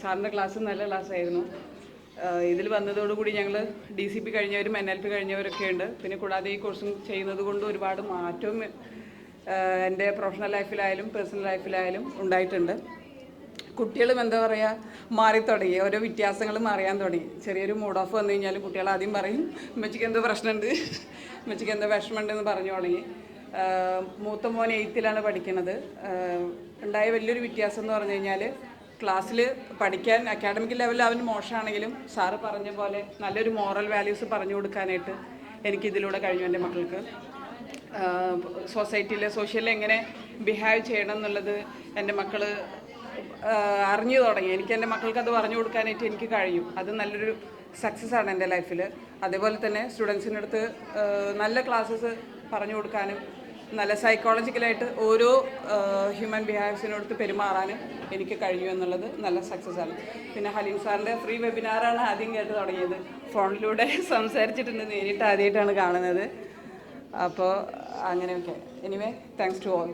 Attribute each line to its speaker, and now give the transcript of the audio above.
Speaker 1: സാറിൻ്റെ ക്ലാസ് നല്ല ക്ലാസ്സായിരുന്നു. ഇതിൽ വന്നതോടുകൂടി ഞങ്ങൾ DCP കഴിഞ്ഞവരും NLP കഴിഞ്ഞവരൊക്കെ ഉണ്ട്. പിന്നെ കൂടാതെ ഈ കോഴ്സും ചെയ്യുന്നത് കൊണ്ട് ഒരുപാട് മാറ്റവും എൻ്റെ പ്രൊഫഷണൽ ലൈഫിലായാലും പേഴ്സണൽ ലൈഫിലായാലും ഉണ്ടായിട്ടുണ്ട്. കുട്ടികളും എന്താ പറയുക മാറി തുടങ്ങി, ഓരോ വ്യത്യാസങ്ങളും അറിയാൻ തുടങ്ങി. ചെറിയൊരു മൂഡ് ഓഫ് വന്നു കഴിഞ്ഞാൽ കുട്ടികൾ ആദ്യം പറയും ഉമ്മച്ചിക്ക് എന്തോ പ്രശ്നമുണ്ട്, ഉമ്മച്ചിക്ക് എന്തോ വിഷമമുണ്ടെന്ന് പറഞ്ഞു തുടങ്ങി. മൂത്ത മോൻ 8th പഠിക്കുന്നത്. ഉണ്ടായ വലിയൊരു വ്യത്യാസം എന്ന് പറഞ്ഞു കഴിഞ്ഞാൽ ക്ലാസ്സിൽ പഠിക്കാൻ അക്കാഡമിക് ലെവലിൽ അവന് മോശമാണെങ്കിലും സാറ് പറഞ്ഞ പോലെ നല്ലൊരു മോറൽ വാല്യൂസ് പറഞ്ഞു കൊടുക്കാനായിട്ട് എനിക്കിതിലൂടെ കഴിഞ്ഞു. എൻ്റെ മക്കൾക്ക് സോഷ്യലിൽ എങ്ങനെ ബിഹേവ് ചെയ്യണം എന്നുള്ളത് എൻ്റെ മക്കൾ അറിഞ്ഞു തുടങ്ങി. എനിക്ക് എൻ്റെ മക്കൾക്ക് അത് പറഞ്ഞു കൊടുക്കാനായിട്ട് എനിക്ക് കഴിയും. അത് നല്ലൊരു സക്സസ് ആണ് എൻ്റെ ലൈഫിൽ. അതേപോലെ തന്നെ സ്റ്റുഡൻസിൻ്റെ അടുത്ത് നല്ല ക്ലാസ്സസ് പറഞ്ഞു കൊടുക്കാനും നല്ല സൈക്കോളജിക്കലായിട്ട് ഓരോ ഹ്യൂമൻ ബിഹേവിയർസിനടുത്ത് പെരുമാറാനും എനിക്ക് കഴിഞ്ഞു എന്നുള്ളത് നല്ല സക്സസ് ആണ്. പിന്നെ ഹലീം സാറിൻ്റെ ഫ്രീ വെബിനാറാണ് ആദ്യം കേട്ട് തുടങ്ങിയത്. ഫോണിലൂടെ സംസാരിച്ചിട്ടുണ്ട്, നേരിട്ട് ആദ്യമായിട്ടാണ് കാണുന്നത്. അപ്പോൾ അങ്ങനെയൊക്കെ. Anyway, thanks to all.